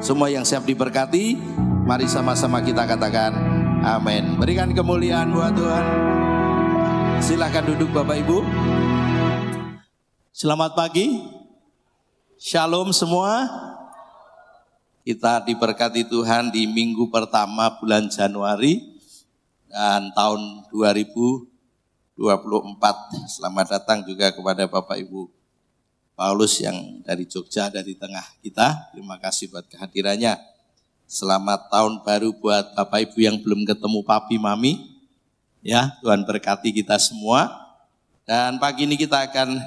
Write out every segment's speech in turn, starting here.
Semua yang siap diberkati, mari sama-sama kita katakan amin. Berikan kemuliaan buat Tuhan. Silakan duduk Bapak Ibu. Selamat pagi. Shalom semua. Kita diberkati Tuhan di minggu pertama bulan Januari dan tahun 2024. Selamat datang juga kepada Bapak Ibu Paulus yang dari Jogja, dari tengah kita. Terima kasih buat kehadirannya. Selamat tahun baru buat Bapak Ibu yang belum ketemu Papi Mami. Ya, Tuhan berkati kita semua. Dan pagi ini kita akan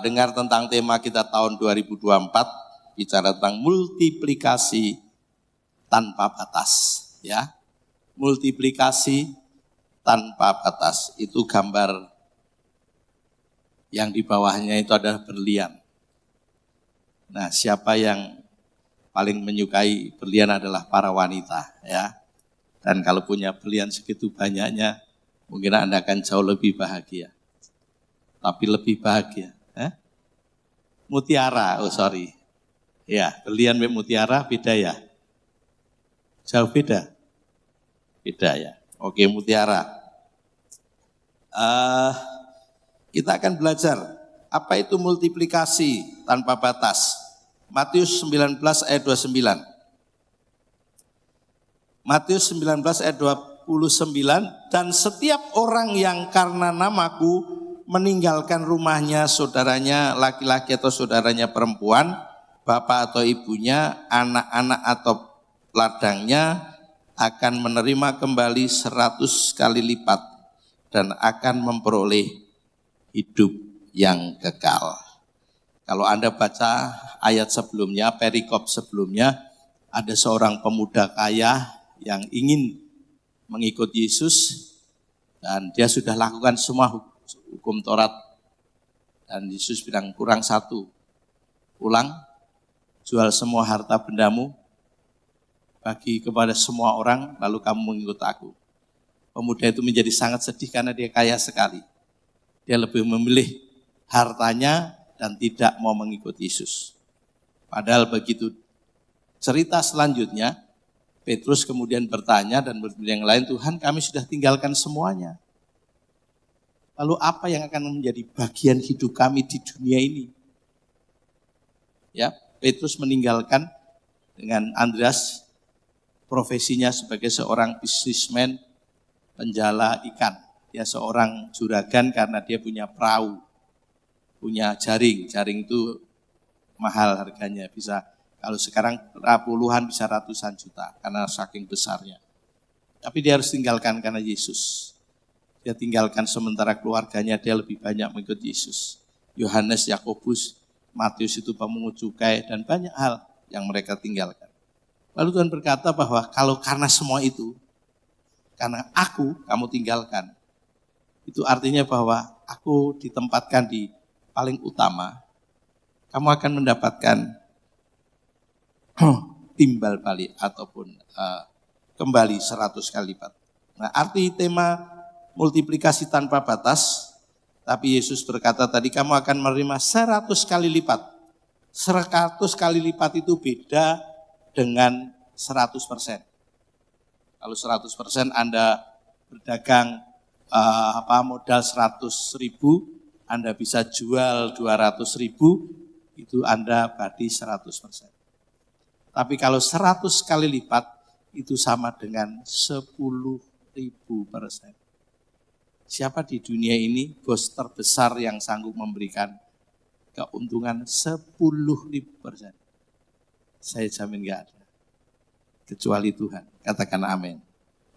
dengar tentang tema kita tahun 2024. Bicara tentang multiplikasi tanpa batas. Ya, multiplikasi tanpa batas. Itu gambar yang di bawahnya itu adalah berlian. Nah, siapa yang paling menyukai berlian adalah para wanita, ya. Dan kalau punya berlian segitu banyaknya, mungkin Anda akan jauh lebih bahagia. Tapi lebih bahagia, mutiara, ya, berlian dan mutiara beda ya? Jauh beda? Beda ya. Oke, mutiara. Kita akan belajar apa itu multiplikasi tanpa batas. Matius 19 ayat 29. Matius 19 ayat 29, dan setiap orang yang karena namaku meninggalkan rumahnya, saudaranya laki-laki atau saudaranya perempuan, bapak atau ibunya, anak-anak atau ladangnya, akan menerima kembali 100 kali lipat dan akan memperoleh hidup yang kekal. Kalau Anda baca ayat sebelumnya, perikop sebelumnya, ada seorang pemuda kaya yang ingin mengikut Yesus dan dia sudah lakukan semua hukum Taurat. Dan Yesus bilang kurang satu, pulang, jual semua harta bendamu, bagi kepada semua orang, lalu kamu mengikut aku. Pemuda itu menjadi sangat sedih karena dia kaya sekali. Dia lebih memilih hartanya dan tidak mau mengikut Yesus. Padahal begitu cerita selanjutnya, Petrus kemudian bertanya dan yang lain, Tuhan kami sudah tinggalkan semuanya. Lalu apa yang akan menjadi bagian hidup kami di dunia ini? Ya, Petrus meninggalkan dengan Andreas profesinya sebagai seorang bisnismen penjala ikan. Dia seorang juragan karena dia punya perahu, punya jaring. Jaring itu mahal harganya, bisa kalau sekarang puluhan bisa ratusan juta karena saking besarnya. Tapi dia harus tinggalkan karena Yesus. Dia tinggalkan sementara keluarganya, dia lebih banyak mengikut Yesus. Yohanes, Yakobus, Matius itu pemungut cukai dan banyak hal yang mereka tinggalkan. Lalu Tuhan berkata bahwa kalau karena semua itu, karena aku kamu tinggalkan, itu artinya bahwa aku ditempatkan di paling utama, kamu akan mendapatkan timbal balik ataupun kembali 100 kali lipat. Nah, arti tema multiplikasi tanpa batas, tapi Yesus berkata tadi kamu akan menerima 100 kali lipat. 100 kali lipat itu beda dengan 100%. Kalau 100% Anda berdagang modal 100.000, Anda bisa jual 200.000, itu Anda badi 100%. Tapi kalau 100 kali lipat, itu sama dengan 10.000%. Siapa di dunia ini bos terbesar yang sanggup memberikan keuntungan 10.000%? Saya jamin gak ada. Kecuali Tuhan, katakan amin.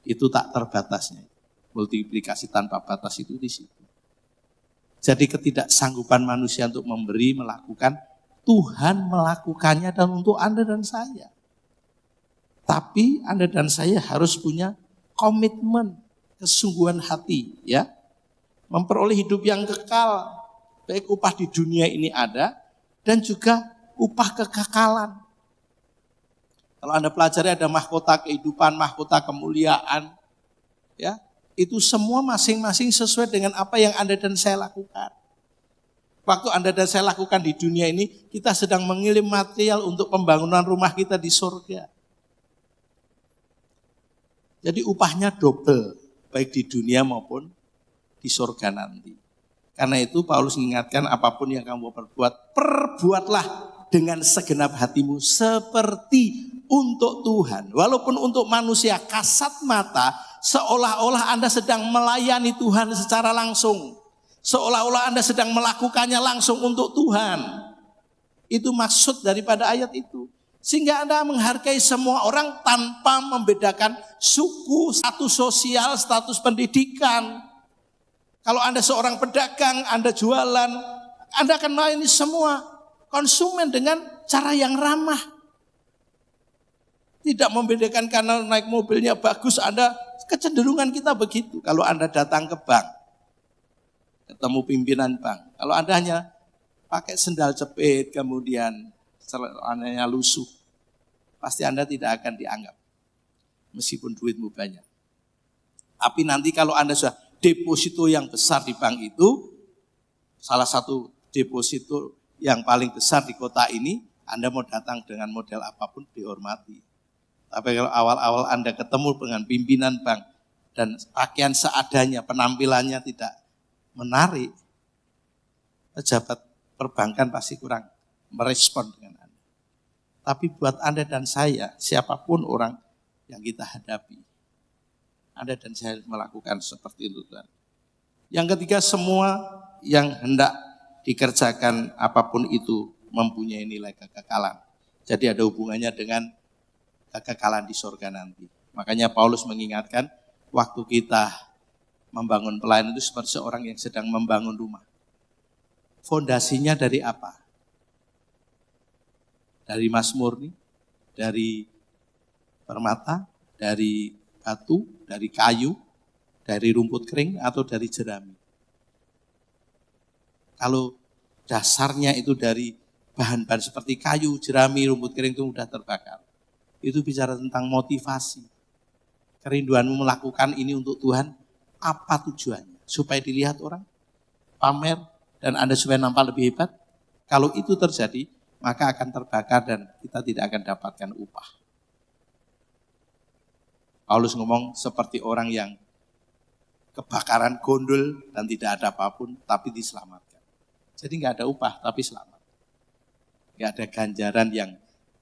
Itu tak terbatasnya. Multiplikasi tanpa batas itu di situ. Jadi ketidaksanggupan manusia untuk memberi, melakukan, Tuhan melakukannya dan untuk Anda dan saya. Tapi Anda dan saya harus punya komitmen, kesungguhan hati, ya. Memperoleh hidup yang kekal, baik upah di dunia ini ada dan juga upah kekekalan. Kalau Anda pelajari ada mahkota kehidupan, mahkota kemuliaan, ya. Itu semua masing-masing sesuai dengan apa yang Anda dan saya lakukan. Waktu Anda dan saya lakukan di dunia ini, kita sedang mengirim material untuk pembangunan rumah kita di surga. Jadi upahnya double, baik di dunia maupun di surga nanti. Karena itu Paulus mengingatkan apapun yang kamu perbuat, perbuatlah dengan segenap hatimu seperti untuk Tuhan. Walaupun untuk manusia kasat mata, seolah-olah Anda sedang melayani Tuhan secara langsung. Seolah-olah Anda sedang melakukannya langsung untuk Tuhan. Itu maksud daripada ayat itu. Sehingga Anda menghargai semua orang tanpa membedakan suku, status sosial, status pendidikan. Kalau Anda seorang pedagang, Anda jualan, Anda akan melayani semua konsumen dengan cara yang ramah. Tidak membedakan karena naik mobilnya bagus, Anda kecenderungan kita begitu. Kalau Anda datang ke bank, ketemu pimpinan bank. Kalau Anda hanya pakai sendal jepit, kemudian celananya lusuh, pasti Anda tidak akan dianggap. Meskipun duitmu banyak. Tapi nanti kalau Anda sudah deposito yang besar di bank itu, salah satu deposito yang paling besar di kota ini, Anda mau datang dengan model apapun dihormati. Tapi kalau awal-awal Anda ketemu dengan pimpinan bank dan pakaian seadanya, penampilannya tidak menarik, pejabat perbankan pasti kurang merespon dengan Anda. Tapi buat Anda dan saya, siapapun orang yang kita hadapi, Anda dan saya melakukan seperti itu, Tuhan. Yang ketiga, semua yang hendak dikerjakan apapun itu mempunyai nilai kekekalan. Jadi ada hubungannya dengan kekekalan di surga nanti. Makanya Paulus mengingatkan, waktu kita membangun pelayanan itu seperti seorang yang sedang membangun rumah. Fondasinya dari apa? Dari emas murni, dari permata, dari batu, dari kayu, dari rumput kering, atau dari jerami. Kalau dasarnya itu dari bahan-bahan seperti kayu, jerami, rumput kering itu mudah terbakar. Itu bicara tentang motivasi. Kerinduanmu melakukan ini untuk Tuhan, apa tujuannya? Supaya dilihat orang, pamer, dan Anda supaya nampak lebih hebat. Kalau itu terjadi, maka akan terbakar dan kita tidak akan dapatkan upah. Paulus ngomong seperti orang yang kebakaran gondol dan tidak ada apapun, tapi diselamatkan. Jadi nggak ada upah, tapi selamat. Nggak ada ganjaran yang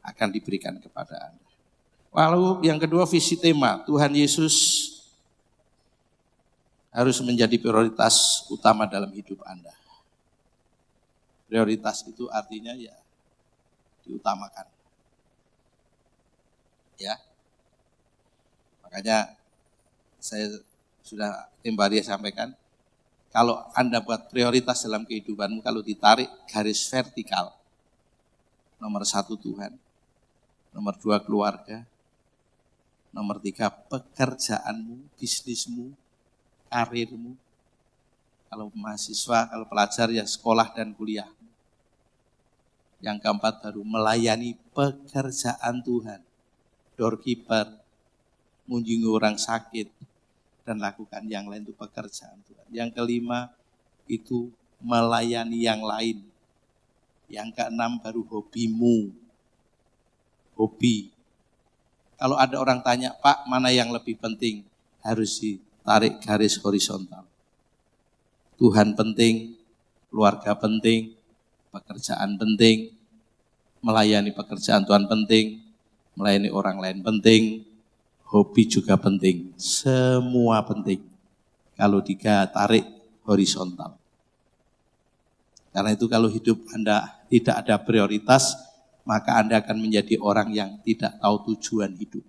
akan diberikan kepada Anda. Lalu yang kedua, visi tema, Tuhan Yesus harus menjadi prioritas utama dalam hidup Anda. Prioritas itu artinya ya diutamakan. Ya. Makanya saya sudah Timbaria sampaikan, kalau Anda buat prioritas dalam kehidupanmu, kalau ditarik garis vertikal, nomor 1 Tuhan, nomor 2 keluarga, nomor 3 pekerjaanmu, bisnismu, karirmu. Kalau mahasiswa, kalau pelajar ya sekolah dan kuliah. Yang keempat baru melayani pekerjaan Tuhan. Doorkeeper, mengunjungi orang sakit, dan lakukan yang lain itu pekerjaan Tuhan. Yang kelima itu melayani yang lain. Yang keenam baru hobimu. Hobi. Kalau ada orang tanya, Pak, mana yang lebih penting? Harus ditarik garis horizontal. Tuhan penting, keluarga penting, pekerjaan penting, melayani pekerjaan Tuhan penting, melayani orang lain penting, hobi juga penting, semua penting. Kalau ditarik horizontal. Karena itu kalau hidup Anda tidak ada prioritas, maka Anda akan menjadi orang yang tidak tahu tujuan hidup.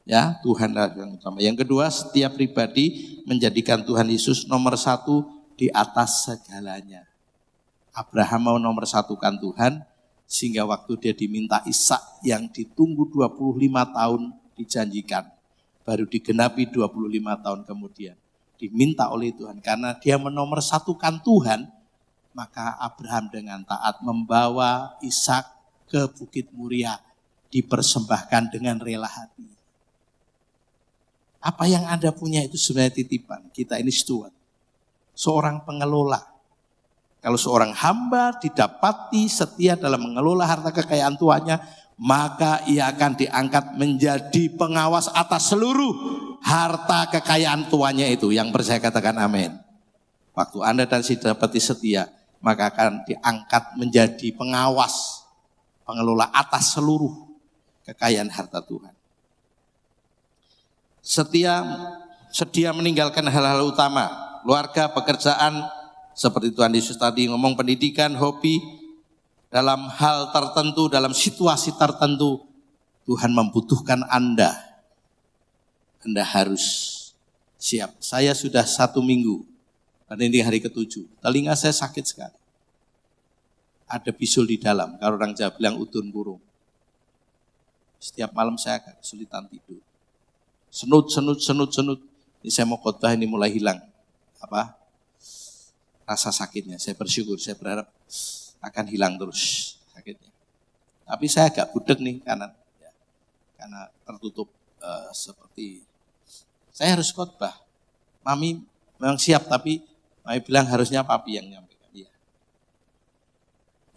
Ya, Tuhanlah yang utama. Yang kedua, setiap pribadi menjadikan Tuhan Yesus nomor 1 di atas segalanya. Abraham mau nomor 1-kan Tuhan, sehingga waktu dia diminta Ishak yang ditunggu 25 tahun dijanjikan, baru digenapi 25 tahun kemudian. Diminta oleh Tuhan, karena dia menomor 1-kan Tuhan, maka Abraham dengan taat membawa Ishak ke Bukit Muria, dipersembahkan dengan rela hati. Apa yang Anda punya itu sebenarnya titipan. Kita ini steward. Seorang pengelola. Kalau seorang hamba didapati setia dalam mengelola harta kekayaan tuannya, maka ia akan diangkat menjadi pengawas atas seluruh harta kekayaan tuannya itu. Yang percaya katakan amin. Waktu Anda dan si dapati setia, maka akan diangkat menjadi pengawas, pengelola atas seluruh kekayaan harta Tuhan. Sedia meninggalkan hal-hal utama, keluarga, pekerjaan, seperti Tuhan Yesus tadi ngomong, pendidikan, hobi, dalam hal tertentu, dalam situasi tertentu, Tuhan membutuhkan Anda. Anda harus siap. Saya sudah 1 minggu, dan ini hari ke-7, telinga saya sakit sekali. Ada bisul di dalam, kalau orang Jawa bilang udun burung. Setiap malam saya agak kesulitan tidur. Senut. Ini saya mau khotbah, ini mulai hilang rasa sakitnya. Saya bersyukur, saya berharap akan hilang terus sakitnya. Tapi saya agak budek nih kanan, ya, karena tertutup seperti. Saya harus khotbah. Mami memang siap, tapi Mami bilang harusnya papi yang nyampaikan. Ya.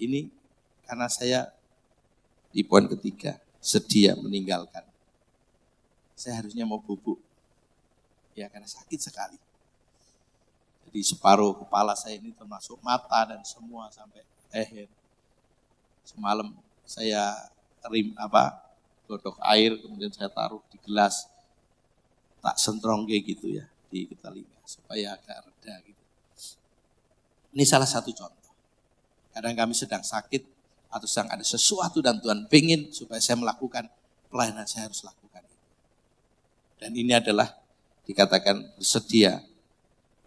Ini karena saya di poin ketiga, sedia meninggalkan. Saya harusnya mau bubuk, ya karena sakit sekali. Jadi separuh kepala saya ini termasuk mata dan semua sampai leher. Semalam saya godok air, kemudian saya taruh di gelas, tak sentrong kayak gitu ya di telinga supaya agak reda gitu. Ini salah satu contoh. Kadang kami sedang sakit atau sedang ada sesuatu dan Tuhan pengen supaya saya melakukan pelayanan, saya harus lakukan itu. Dan ini adalah dikatakan bersedia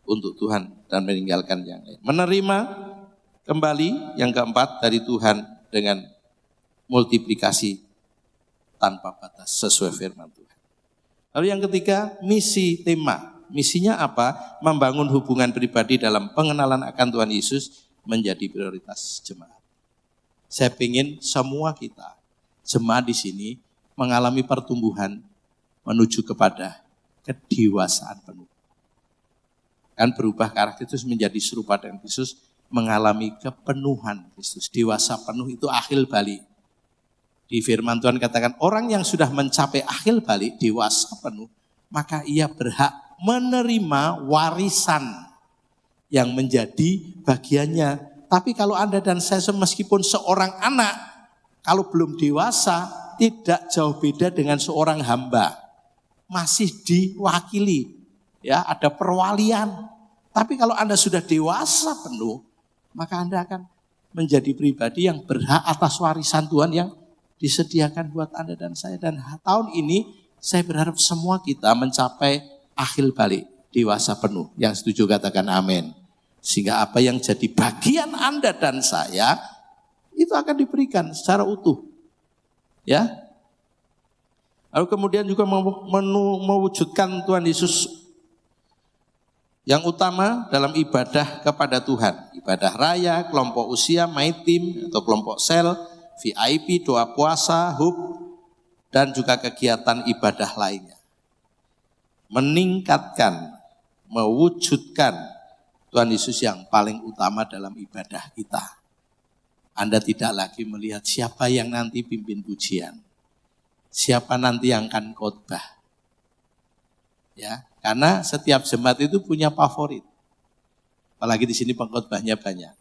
untuk Tuhan dan meninggalkan yang lain. Menerima kembali yang keempat dari Tuhan dengan multiplikasi tanpa batas sesuai firman Tuhan. Lalu yang ketiga, misi tema. Misinya apa? Membangun hubungan pribadi dalam pengenalan akan Tuhan Yesus menjadi prioritas jemaat. Saya ingin semua kita, jemaat di sini, mengalami pertumbuhan menuju kepada kedewasaan penuh. Kan berubah karakter Kristus menjadi serupa dengan Kristus, mengalami kepenuhan Kristus. Dewasa penuh itu akhir balik. Di firman Tuhan katakan, orang yang sudah mencapai akhir balik, dewasa penuh, maka ia berhak menerima warisan yang menjadi bagiannya. Tapi kalau Anda dan saya meskipun seorang anak, kalau belum dewasa, tidak jauh beda dengan seorang hamba. Masih diwakili. Ya, ada perwalian. Tapi kalau Anda sudah dewasa penuh, maka Anda akan menjadi pribadi yang berhak atas warisan Tuhan yang disediakan buat Anda dan saya. Dan tahun ini saya berharap semua kita mencapai akhir balik, dewasa penuh. Yang setuju katakan amin. Sehingga apa yang jadi bagian Anda dan saya, itu akan diberikan secara utuh. Ya. Lalu kemudian juga mewujudkan Tuhan Yesus yang utama dalam ibadah kepada Tuhan. Ibadah raya, kelompok usia, my team atau kelompok sel, VIP, doa puasa, hub, dan juga kegiatan ibadah lainnya. Meningkatkan, mewujudkan Tuhan Yesus yang paling utama dalam ibadah kita. Anda tidak lagi melihat siapa yang nanti pimpin pujian. Siapa nanti yang akan khotbah. Ya, karena setiap jemaat itu punya favorit. Apalagi di sini pengkhotbahnya banyak.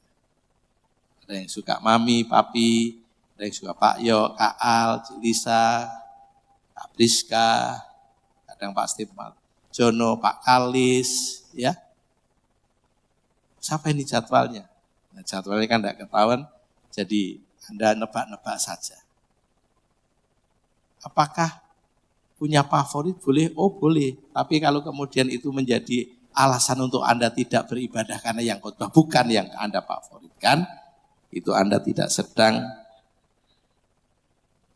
Ada yang suka Mami, Papi, ada yang suka Pak Yo, Kak Al, Cik Lisa, Kak Priska, kadang Pak Steve, Pak Jono, Pak Kalis, ya. Siapa ini jadwalnya? Nah, jadwalnya kan tidak ketahuan, jadi Anda nebak-nebak saja. Apakah punya favorit? Boleh, oh boleh. Tapi kalau kemudian itu menjadi alasan untuk Anda tidak beribadah karena yang khotbah bukan yang Anda favoritkan, itu Anda tidak sedang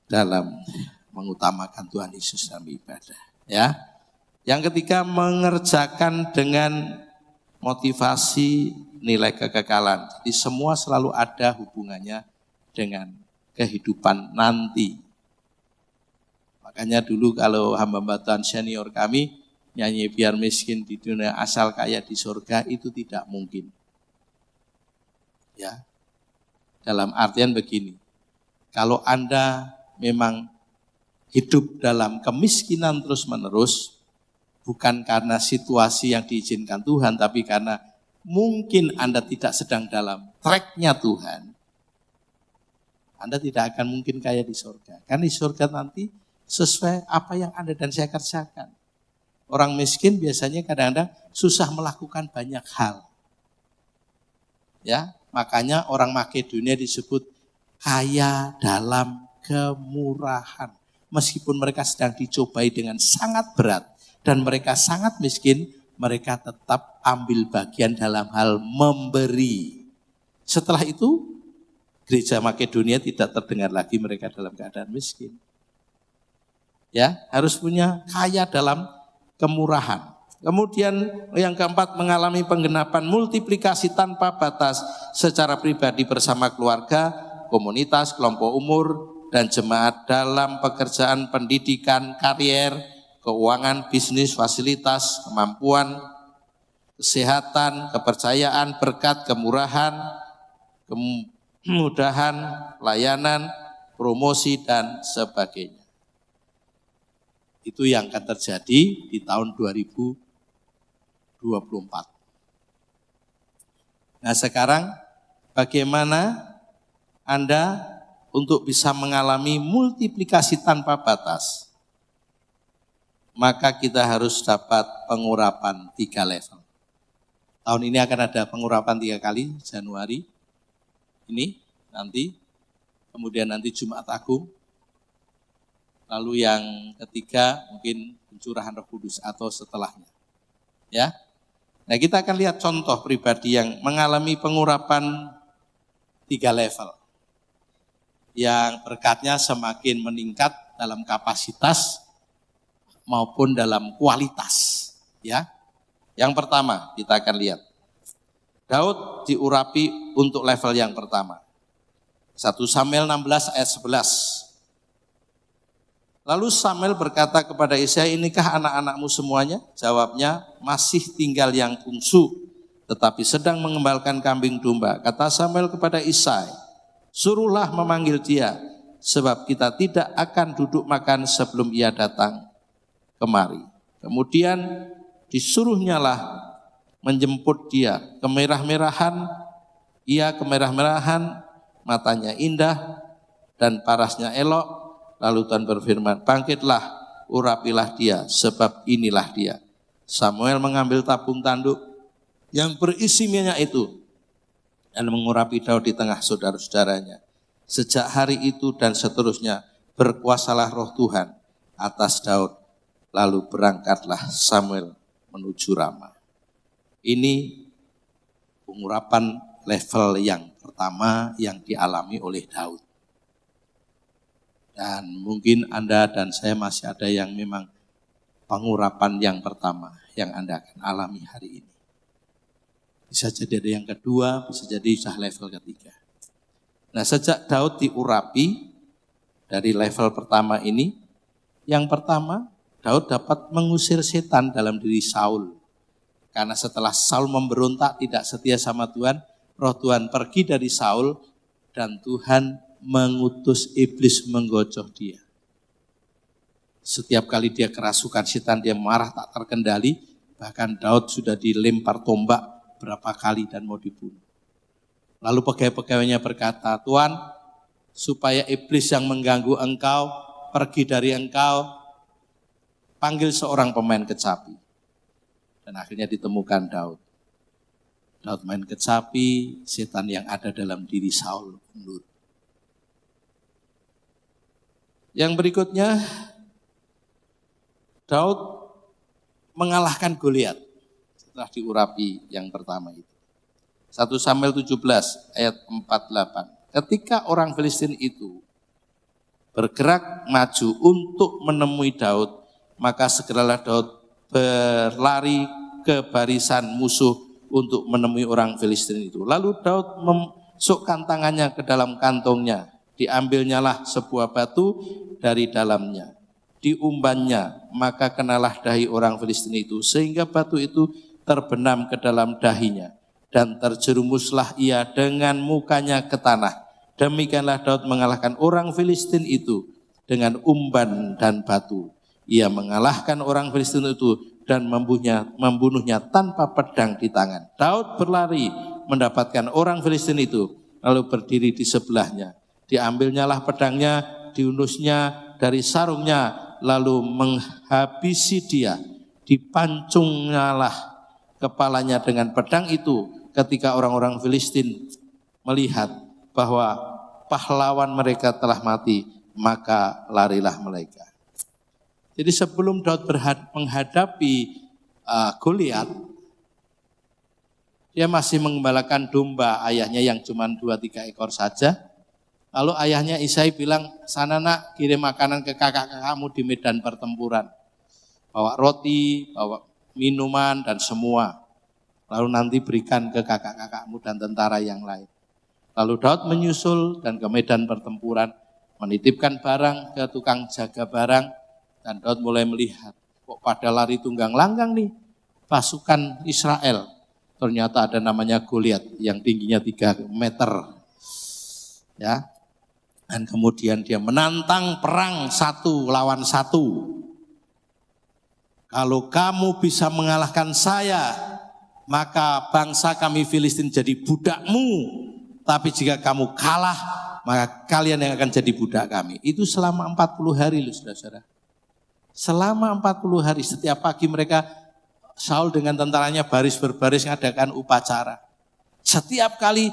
dalam mengutamakan Tuhan Yesus dalam ibadah. Ya. Yang ketiga, mengerjakan dengan motivasi nilai kekekalan. Jadi semua selalu ada hubungannya dengan kehidupan nanti. Makanya dulu kalau hamba-hamba Tuhan senior kami nyanyi biar miskin di dunia asal kaya di surga, itu tidak mungkin. Ya. Dalam artian begini, kalau Anda memang hidup dalam kemiskinan terus-menerus, bukan karena situasi yang diizinkan Tuhan, tapi karena mungkin Anda tidak sedang dalam tracknya Tuhan, Anda tidak akan mungkin kaya di surga. Karena di surga nanti sesuai apa yang Anda dan saya kerjakan. Orang miskin biasanya kadang-kadang susah melakukan banyak hal. Ya, makanya orang Makedonia disebut kaya dalam kemurahan. Meskipun mereka sedang dicobai dengan sangat berat dan mereka sangat miskin, mereka tetap ambil bagian dalam hal memberi. Setelah itu, gereja Makedonia tidak terdengar lagi mereka dalam keadaan miskin. Ya, harus punya kaya dalam kemurahan. Kemudian yang keempat, mengalami penggenapan multiplikasi tanpa batas secara pribadi bersama keluarga, komunitas, kelompok umur, dan jemaat dalam pekerjaan, pendidikan, karier, keuangan, bisnis, fasilitas, kemampuan, kesehatan, kepercayaan, berkat, kemurahan, kemudahan, layanan, promosi, dan sebagainya. Itu yang akan terjadi di tahun 2024. Nah sekarang bagaimana Anda untuk bisa mengalami multiplikasi tanpa batas? Maka kita harus dapat pengurapan 3 level. Tahun ini akan ada pengurapan 3 kali, Januari ini nanti, kemudian nanti Jumat Agung, lalu yang ketiga mungkin pencurahan Roh Kudus atau setelahnya. Ya. Nah, kita akan lihat contoh pribadi yang mengalami pengurapan 3 level. Yang berkatnya semakin meningkat dalam kapasitas maupun dalam kualitas, ya. Yang pertama, kita akan lihat. Daud diurapi untuk level yang pertama. 1 Samuel 16 ayat 11. Lalu Samuel berkata kepada Isai, inikah anak-anakmu semuanya? Jawabnya, masih tinggal yang bungsu, tetapi sedang mengembalkan kambing domba. Kata Samuel kepada Isai, suruhlah memanggil dia, sebab kita tidak akan duduk makan sebelum ia datang kemari. Kemudian disuruhnyalah menjemput dia, ia kemerah-merahan, matanya indah dan parasnya elok. Lalu Tuhan berfirman, bangkitlah, urapilah dia, sebab inilah dia. Samuel mengambil tabung tanduk yang berisi minyak itu dan mengurapi Daud di tengah saudara-saudaranya. Sejak hari itu dan seterusnya berkuasalah roh Tuhan atas Daud. Lalu berangkatlah Samuel menuju Rama. Ini pengurapan level yang pertama yang dialami oleh Daud. Dan mungkin Anda dan saya masih ada yang memang pengurapan yang pertama yang Anda akan alami hari ini. Bisa jadi ada yang kedua, bisa jadi sudah level ketiga. Nah, sejak Daud diurapi dari level pertama ini, yang pertama Daud dapat mengusir setan dalam diri Saul. Karena setelah Saul memberontak tidak setia sama Tuhan, roh Tuhan pergi dari Saul dan Tuhan mengutus iblis menggocoh dia. Setiap kali dia kerasukan setan, dia marah tak terkendali, bahkan Daud sudah dilempar tombak berapa kali dan mau dibunuh. Lalu pegawai-pegawainya berkata, Tuhan, supaya iblis yang mengganggu engkau pergi dari engkau, panggil seorang pemain kecapi. Dan akhirnya ditemukan Daud. Daud main kecapi, setan yang ada dalam diri Saul mundur. Yang berikutnya, Daud mengalahkan Goliat setelah diurapi yang pertama itu. 1 Samuel 17 ayat 48. Ketika orang Filistin itu bergerak maju untuk menemui Daud, maka segeralah Daud berlari ke barisan musuh untuk menemui orang Filistin itu. Lalu Daud memasukkan tangannya ke dalam kantongnya. Diambilnyalah sebuah batu dari dalamnya, diumbannya, maka kenalah dahi orang Filistin itu, sehingga batu itu terbenam ke dalam dahinya. dan terjerumuslah ia dengan mukanya ke tanah. Demikianlah Daud mengalahkan orang Filistin itu dengan umban dan batu. Ia mengalahkan orang Filistin itu dan membunuhnya tanpa pedang di tangan. Daud berlari mendapatkan orang Filistin itu, lalu berdiri di sebelahnya. Diambilnyalah pedangnya, diunusnya dari sarungnya, lalu menghabisi dia. Dipancungnyalah kepalanya dengan pedang itu. Ketika orang-orang Filistin melihat bahwa pahlawan mereka telah mati, maka larilah mereka. Jadi sebelum Daud menghadapi Goliat, dia masih mengembalakan domba ayahnya yang cuma 2-3 ekor saja. Lalu ayahnya Isai bilang, sana nak, kirim makanan ke kakak-kakakmu di medan pertempuran. Bawa roti, bawa minuman dan semua. Lalu nanti berikan ke kakak-kakakmu dan tentara yang lain. Lalu Daud menyusul dan ke medan pertempuran, menitipkan barang ke tukang jaga barang, dan Daud mulai melihat, kok pada lari tunggang langgang nih, pasukan Israel. Ternyata ada namanya Goliat yang tingginya 3 meter. Ya. Dan kemudian dia menantang perang 1 lawan 1. Kalau kamu bisa mengalahkan saya, maka bangsa kami Filistin jadi budakmu. Tapi jika kamu kalah, maka kalian yang akan jadi budak kami. Itu selama 40 hari loh saudara-saudara. Selama 40 hari setiap pagi mereka, Saul dengan tentaranya baris berbaris ngadakan upacara. Setiap kali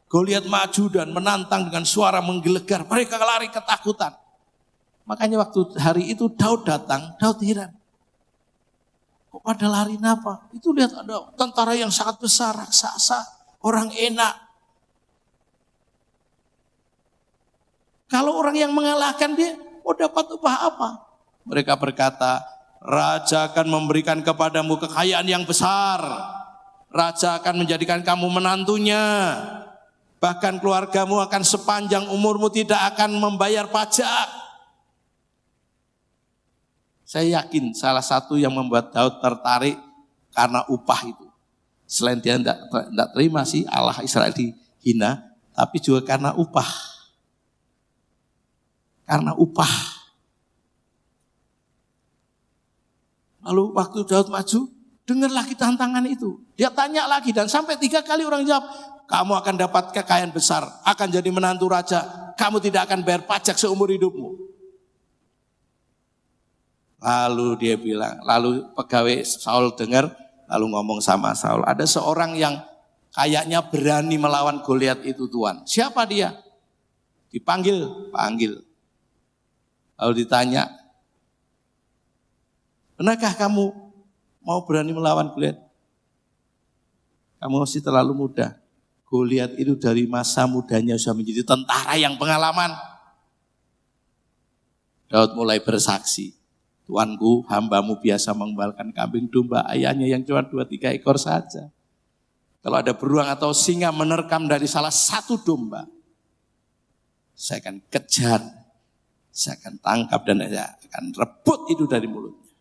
Goliat maju dan menantang dengan suara menggelegar, mereka lari ketakutan. Makanya waktu hari itu Daud datang, Daud heran. Kok pada lari apa? Itu lihat ada tentara yang sangat besar, raksasa, orang enak. Kalau orang yang mengalahkan dia, mau dapat upah apa? Mereka berkata, Raja akan memberikan kepadamu kekayaan yang besar. Raja akan menjadikan kamu menantunya. Bahkan keluargamu akan sepanjang umurmu tidak akan membayar pajak. Saya yakin salah satu yang membuat Daud tertarik karena upah itu. Selain dia tidak terima sih Allah Israel dihina, tapi juga karena upah. Karena upah. Lalu waktu Daud maju, dengar lagi tantangan itu. Dia tanya lagi dan sampai 3 kali orang jawab, kamu akan dapat kekayaan besar, akan jadi menantu raja, kamu tidak akan bayar pajak seumur hidupmu. Lalu dia bilang, lalu pegawai Saul dengar, lalu ngomong sama Saul, ada seorang yang kayaknya berani melawan Goliat itu Tuan. Siapa dia? Dipanggil, panggil. Lalu ditanya, benarkah kamu mau berani melawan Goliat? Kamu masih terlalu muda. Goliat itu dari masa mudanya sudah menjadi tentara yang pengalaman. Daud mulai bersaksi. Tuanku, hambamu biasa mengembalakan kambing domba ayahnya yang cuma 2-3 ekor saja. Kalau ada beruang atau singa menerkam dari salah satu domba, saya akan kejar, saya akan tangkap dan saya akan rebut itu dari mulutnya.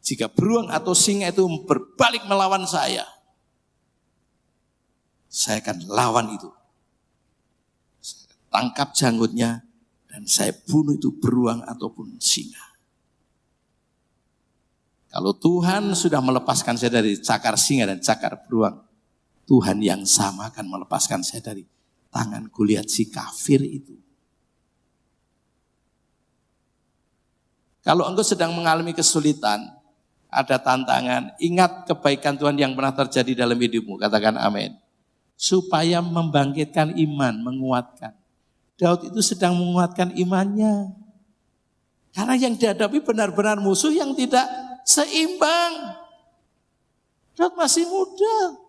Jika beruang atau singa itu berbalik melawan saya akan lawan itu. Saya tangkap janggutnya dan saya bunuh itu beruang ataupun singa. Kalau Tuhan sudah melepaskan saya dari cakar singa dan cakar beruang, Tuhan yang sama akan melepaskan saya dari tangan Goliat si kafir itu. Kalau engkau sedang mengalami kesulitan, ada tantangan, ingat kebaikan Tuhan yang pernah terjadi dalam hidupmu, katakan amin. Supaya membangkitkan iman, menguatkan. Daud itu sedang menguatkan imannya. Karena yang dihadapi benar-benar musuh yang tidak seimbang. Daud masih muda.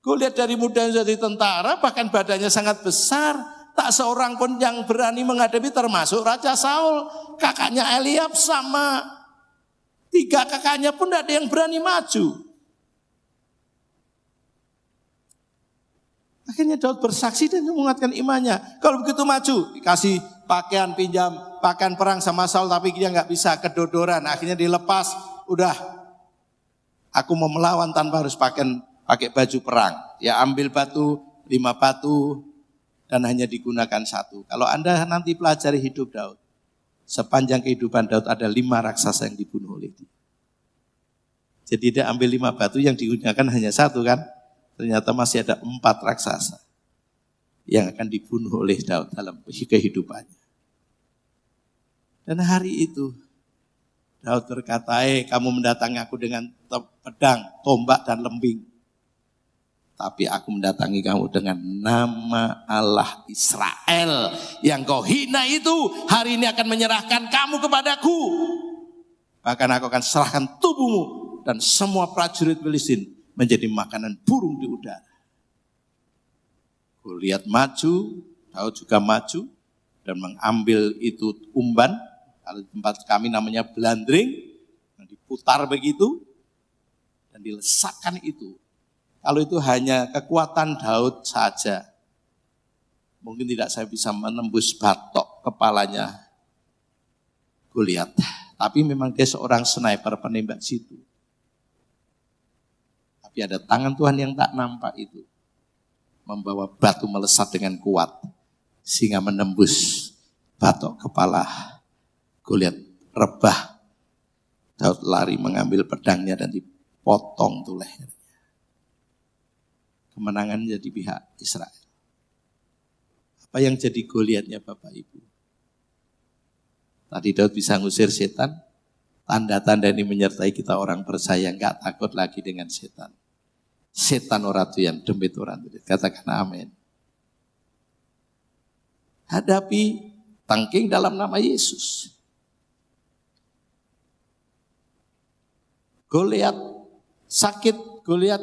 Goliat dari muda menjadi tentara, bahkan badannya sangat besar. Tak seorang pun yang berani menghadapi termasuk Raja Saul. Kakaknya Eliab sama. 3 kakaknya pun tidak ada yang berani maju. Akhirnya Daud bersaksi dan menguatkan imannya. Kalau begitu maju, dikasih pakaian pinjam, pakaian perang sama Saul, tapi dia nggak bisa, kedodoran. Akhirnya dilepas, udah, aku mau melawan tanpa harus pakaian pakai baju perang. Ya ambil batu, 5 batu, dan hanya digunakan 1. Kalau Anda nanti pelajari hidup Daud, sepanjang kehidupan Daud ada 5 raksasa yang dibunuh oleh dia. Jadi dia ambil 5 batu yang digunakan hanya 1 kan. Ternyata masih ada 4 raksasa yang akan dibunuh oleh Daud dalam kehidupannya. Dan hari itu Daud berkata, kamu mendatangi aku dengan pedang, tombak, dan lembing. Tapi aku mendatangi kamu dengan nama Allah Israel. Yang kau hina itu hari ini akan menyerahkan kamu kepadaku. Bahkan aku akan serahkan tubuhmu dan semua prajurit Filistin menjadi makanan burung di udara. Goliat maju, Daud juga maju dan mengambil itu umban. Kalau di tempat kami namanya belandring, yang diputar begitu dan dilesakkan itu. Kalau itu hanya kekuatan Daud saja, mungkin tidak saya bisa menembus batok kepalanya Goliat. Tapi memang dia seorang sniper penembak situ. Tapi ada tangan Tuhan yang tak nampak itu, membawa batu melesat dengan kuat, sehingga menembus batok kepala Goliat. Rebah, Daud lari mengambil pedangnya dan dipotong tuh lehernya. Kemenangan jadi pihak Israel. Apa yang jadi Goliatnya Bapak Ibu? Tadi Daud bisa ngusir setan. Tanda-tanda ini menyertai kita orang percaya, enggak takut lagi dengan setan. Setan ora tuyan, demit ora tuyan. Katakan amin. Hadapi tangking dalam nama Yesus. Goliat sakit, Goliat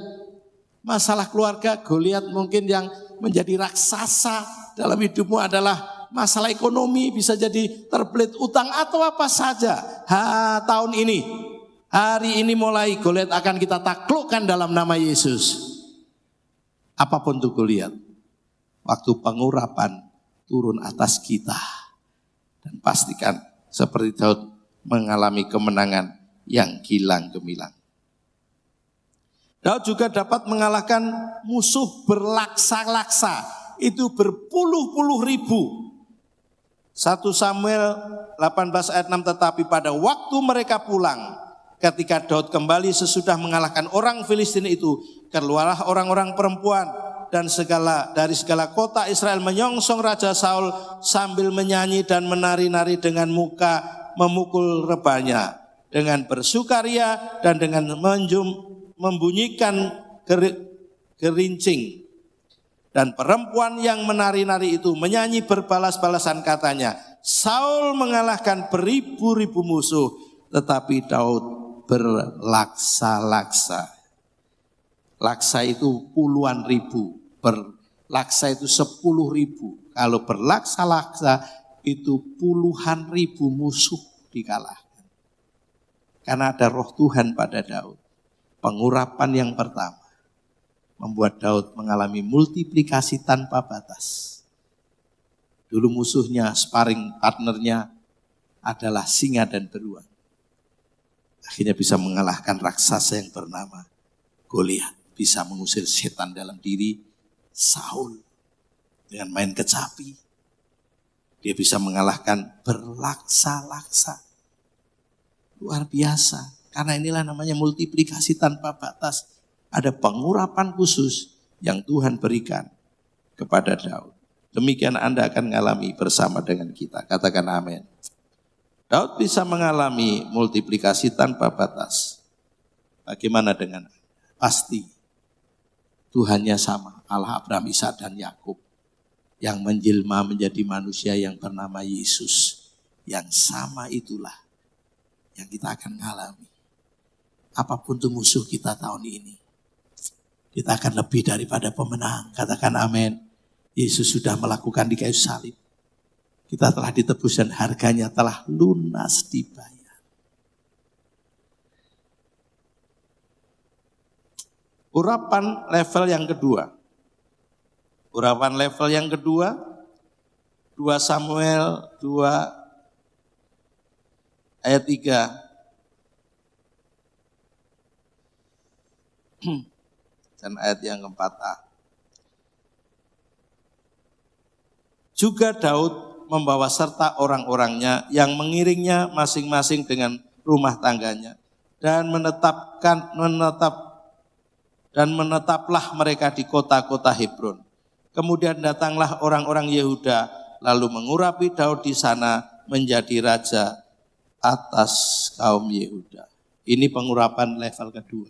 masalah keluarga, Goliat mungkin yang menjadi raksasa dalam hidupmu adalah masalah ekonomi, bisa jadi terbelit utang atau apa saja. Tahun ini, hari ini mulai Goliat akan kita taklukkan dalam nama Yesus. Apapun itu Goliat, waktu pengurapan turun atas kita. Dan pastikan seperti Daud mengalami kemenangan yang gilang gemilang. Daud juga dapat mengalahkan musuh berlaksa-laksa, itu berpuluh-puluh ribu. 1 Samuel 18 ayat 6, tetapi pada waktu mereka pulang, ketika Daud kembali sesudah mengalahkan orang Filistin itu, keluarlah orang-orang perempuan dan dari segala kota Israel menyongsong Raja Saul sambil menyanyi dan menari-nari dengan muka memukul rebahnya, dengan bersukaria dan dengan membunyikan gerincing. Dan perempuan yang menari-nari itu menyanyi berbalas-balasan, katanya, Saul mengalahkan beribu-ribu musuh, tetapi Daud berlaksa-laksa. Laksa itu puluhan ribu, berlaksa itu 10.000. Kalau berlaksa-laksa itu puluhan ribu musuh dikalahkan. Karena ada roh Tuhan pada Daud. Pengurapan yang pertama membuat Daud mengalami multiplikasi tanpa batas. Dulu musuhnya, sparring partnernya adalah singa dan beruang. Akhirnya bisa mengalahkan raksasa yang bernama Goliat. Bisa mengusir setan dalam diri Saul dengan main kecapi. Dia bisa mengalahkan berlaksa-laksa. Luar biasa. Karena inilah namanya multiplikasi tanpa batas. Ada pengurapan khusus yang Tuhan berikan kepada Daud. Demikian Anda akan mengalami bersama dengan kita. Katakan amin. Daud bisa mengalami multiplikasi tanpa batas. Bagaimana dengan Anda? Pasti Tuhannya sama. Allah Abraham, Ishak dan Yakub. Yang menjelma menjadi manusia yang bernama Yesus. Yang sama itulah yang kita akan mengalami. Apapun itu musuh kita tahun ini, kita akan lebih daripada pemenang. Katakan amin. Yesus sudah melakukan di kayu salib. Kita telah ditebus dan harganya telah lunas dibayar. Urapan level yang kedua. Urapan level yang kedua, 2 Samuel 2 ayat 3. dan ayat yang keempat-a. Juga Daud membawa serta orang-orangnya yang mengiringnya masing-masing dengan rumah tangganya dan menetaplah mereka di kota-kota Hebron. Kemudian datanglah orang-orang Yehuda lalu mengurapi Daud di sana menjadi raja atas kaum Yehuda. Ini pengurapan level kedua.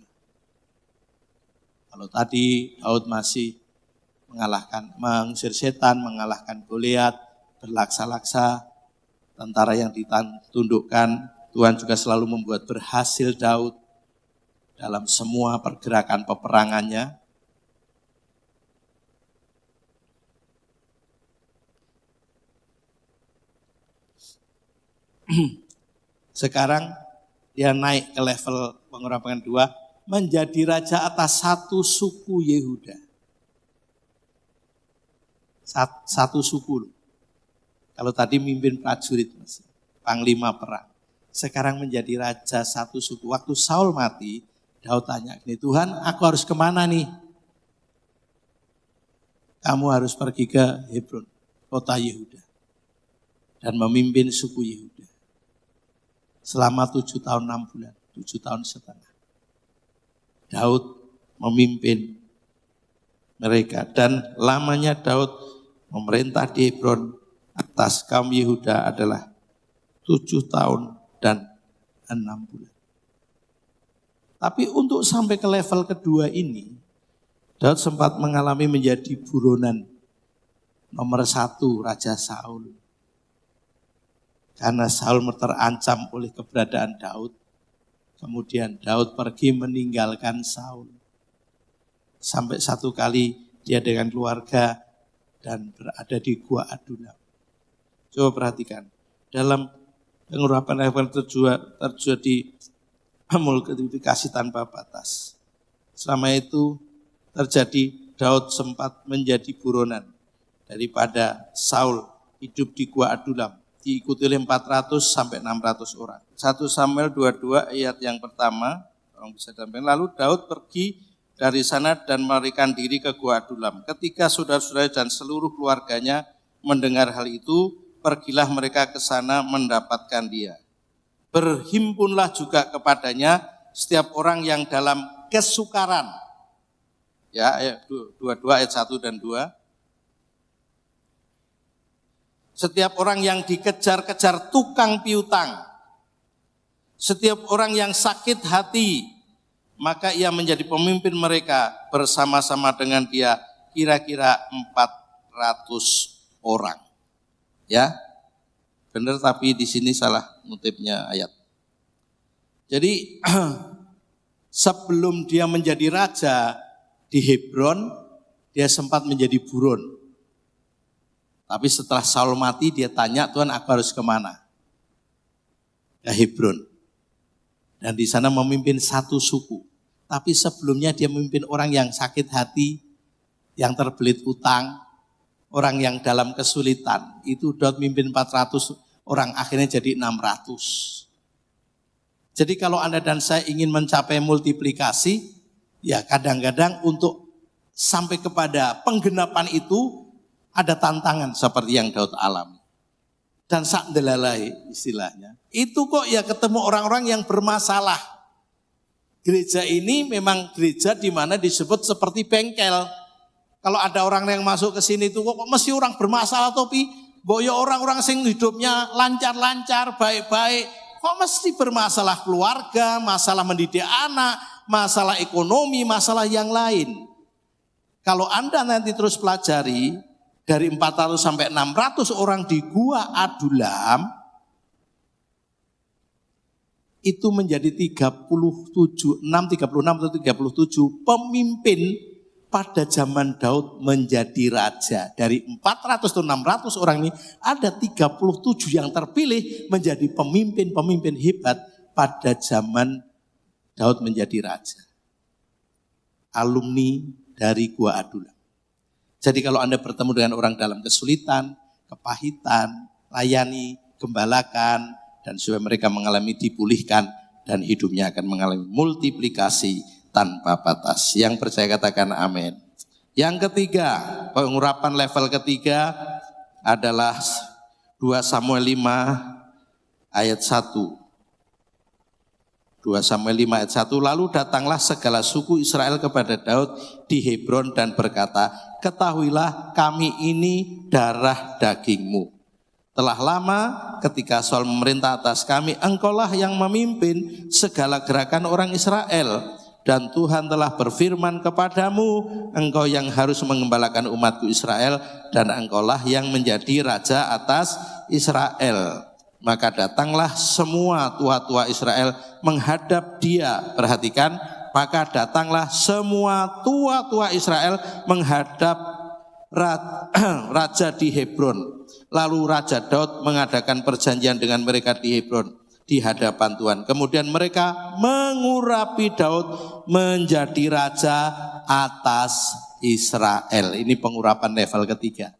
Kalau tadi Daud masih mengusir setan, mengalahkan Goliat, berlaksa-laksa, tentara yang ditundukkan, Tuhan juga selalu membuat berhasil Daud dalam semua pergerakan peperangannya. Sekarang dia naik ke level pengurapan kedua, menjadi raja atas satu suku Yehuda. Satu suku loh. Kalau tadi mimpin prajurit, panglima perang. Sekarang menjadi raja satu suku. Waktu Saul mati, Daud tanya, Tuhan aku harus kemana nih? Kamu harus pergi ke Hebron, kota Yehuda. Dan memimpin suku Yehuda. Selama 7 tahun 6 bulan, 7 tahun setengah. Daud memimpin mereka. Dan lamanya Daud memerintah di Hebron atas kaum Yehuda adalah 7 tahun dan 6 bulan. Tapi untuk sampai ke level kedua ini, Daud sempat mengalami menjadi buronan nomor 1 Raja Saul. Karena Saul terancam oleh keberadaan Daud. Kemudian Daud pergi meninggalkan Saul. Sampai satu kali dia dengan keluarga dan berada di Gua Adulam. Coba perhatikan, dalam pengurapan level terjadi multiplikasi tanpa batas. Selama itu terjadi Daud sempat menjadi buronan daripada Saul hidup di Gua Adulam. Diikuti oleh 400 sampai 600 orang. 1 Samuel 22 ayat yang pertama, orang bisa dampingin. Lalu Daud pergi dari sana dan melarikan diri ke Gua Adulam. Ketika saudara-saudara dan seluruh keluarganya mendengar hal itu, pergilah mereka ke sana mendapatkan dia. Berhimpunlah juga kepadanya setiap orang yang dalam kesukaran. Ya, ayat 22 ayat 1 dan 2. Setiap orang yang dikejar-kejar tukang piutang, setiap orang yang sakit hati, maka ia menjadi pemimpin mereka bersama-sama dengan dia kira-kira 400 orang. Ya, benar, tapi di sini salah ngutipnya ayat. Jadi sebelum dia menjadi raja di Hebron, dia sempat menjadi buron. Tapi setelah Saul mati, dia tanya, Tuhan aku harus kemana? Ke Hebron. Dan di sana memimpin satu suku. Tapi sebelumnya dia memimpin orang yang sakit hati, yang terbelit utang, orang yang dalam kesulitan. Itu Daud memimpin 400 orang, akhirnya jadi 600. Jadi kalau Anda dan saya ingin mencapai multiplikasi, ya kadang-kadang untuk sampai kepada penggenapan itu, ada tantangan seperti yang Daud alami. Dan sak delalai istilahnya. Itu kok ya ketemu orang-orang yang bermasalah. Gereja ini memang gereja di mana disebut seperti bengkel. Kalau ada orang yang masuk ke sini itu kok mesti orang bermasalah topi. Boyo orang-orang sing hidupnya lancar-lancar, baik-baik. Kok mesti bermasalah keluarga, masalah mendidik anak, masalah ekonomi, masalah yang lain. Kalau Anda nanti terus pelajari, dari 400 sampai 600 orang di Gua Adulam, itu menjadi 36 atau 37 pemimpin pada zaman Daud menjadi raja. Dari 400 atau 600 orang ini, ada 37 yang terpilih menjadi pemimpin-pemimpin hebat pada zaman Daud menjadi raja. Alumni dari Gua Adulam. Jadi kalau Anda bertemu dengan orang dalam kesulitan, kepahitan, layani, gembalakan, dan supaya mereka mengalami dipulihkan, dan hidupnya akan mengalami multiplikasi tanpa batas. Yang percaya katakan amin. Yang ketiga, pengurapan level ketiga adalah 2 Samuel 5 ayat 1. 2 Samuel 5 ayat 1, lalu datanglah segala suku Israel kepada Daud di Hebron dan berkata, ketahuilah kami ini darah dagingmu. Telah lama ketika Saul memerintah atas kami, engkaulah yang memimpin segala gerakan orang Israel. Dan Tuhan telah berfirman kepadamu, engkau yang harus mengembalakan umatku Israel, dan engkaulah yang menjadi raja atas Israel. Maka datanglah semua tua-tua Israel menghadap dia. Perhatikan, maka datanglah semua tua-tua Israel menghadap raja di Hebron. Lalu Raja Daud mengadakan perjanjian dengan mereka di Hebron di hadapan Tuhan. Kemudian mereka mengurapi Daud menjadi raja atas Israel. Ini pengurapan level ketiga.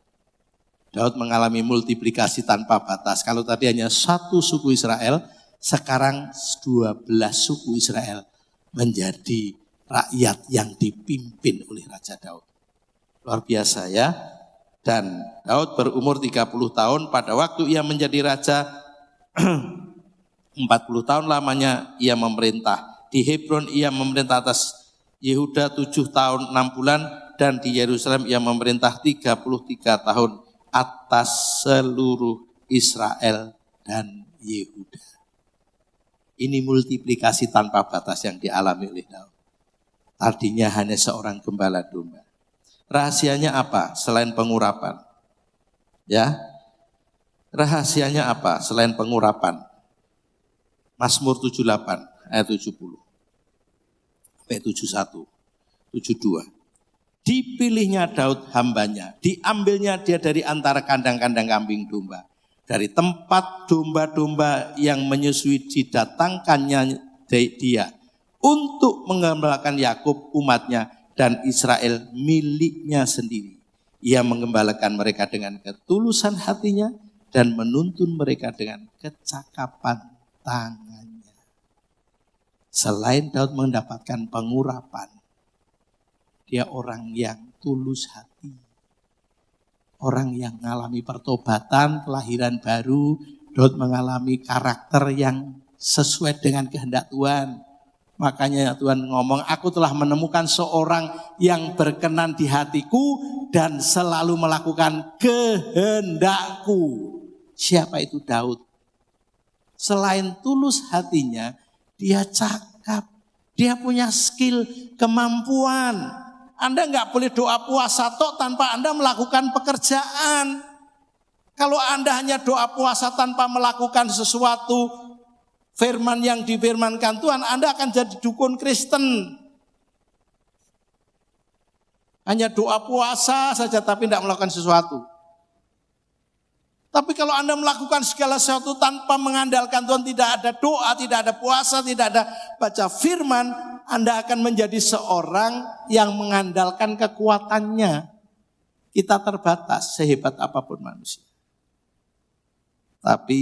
Daud mengalami multiplikasi tanpa batas. Kalau tadi hanya satu suku Israel, sekarang 12 suku Israel menjadi rakyat yang dipimpin oleh Raja Daud. Luar biasa ya. Dan Daud berumur 30 tahun pada waktu ia menjadi raja. 40 tahun lamanya ia memerintah. Di Hebron ia memerintah atas Yehuda 7 tahun 6 bulan. Dan di Yerusalem ia memerintah 33 tahun atas seluruh Israel dan Yehuda. Ini multiplikasi tanpa batas yang dialami oleh Daud. Artinya hanya seorang gembala domba. Rahasianya apa selain pengurapan? Ya, rahasianya apa selain pengurapan? Mazmur 78 ayat 70 sampai 71, 72. Dipilihnya Daud hambanya, diambilnya dia dari antara kandang-kandang kambing domba. Dari tempat domba-domba yang menyusui didatangkannya dia untuk mengembalakan Yakub umatnya dan Israel miliknya sendiri. Ia mengembalakan mereka dengan ketulusan hatinya dan menuntun mereka dengan kecakapan tangannya. Selain Daud mendapatkan pengurapan, dia orang yang tulus hati. Orang yang mengalami pertobatan, kelahiran baru. Daud mengalami karakter yang sesuai dengan kehendak Tuhan. Makanya Tuhan ngomong, aku telah menemukan seorang yang berkenan di hatiku dan selalu melakukan kehendakku. Siapa itu Daud? Selain tulus hatinya, dia cakap. Dia punya skill, kemampuan. Anda nggak boleh doa puasa tok tanpa Anda melakukan pekerjaan. Kalau Anda hanya doa puasa tanpa melakukan sesuatu, firman yang difirmankan Tuhan, Anda akan jadi dukun Kristen. Hanya doa puasa saja tapi tidak melakukan sesuatu. Tapi kalau Anda melakukan segala sesuatu tanpa mengandalkan Tuhan, tidak ada doa, tidak ada puasa, tidak ada baca firman, Anda akan menjadi seorang yang mengandalkan kekuatannya. Kita terbatas sehebat apapun manusia. Tapi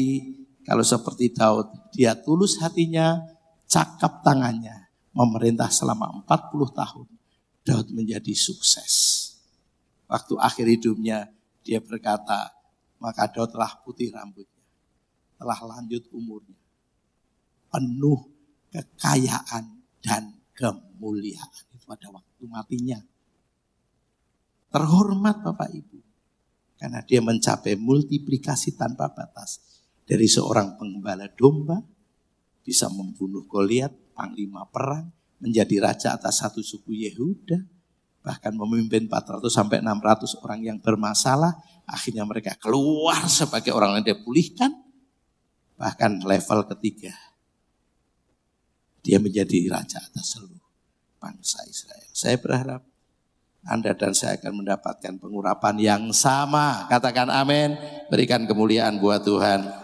kalau seperti Daud, dia tulus hatinya, cakap tangannya, memerintah selama 40 tahun. Daud menjadi sukses. Waktu akhir hidupnya dia berkata, maka Daud telah putih rambutnya, telah lanjut umurnya, penuh kekayaan dan kemuliaan. Itu pada waktu matinya. Terhormat Bapak Ibu, karena dia mencapai multiplikasi tanpa batas. Dari seorang penggembala domba, bisa membunuh Goliat, panglima perang, menjadi raja atas satu suku Yehuda, bahkan memimpin 400 sampai 600 orang yang bermasalah. Akhirnya mereka keluar sebagai orang yang dipulihkan. Bahkan level ketiga, dia menjadi raja atas seluruh bangsa Israel. Saya berharap Anda dan saya akan mendapatkan pengurapan yang sama. Katakan amin, berikan kemuliaan buat Tuhan.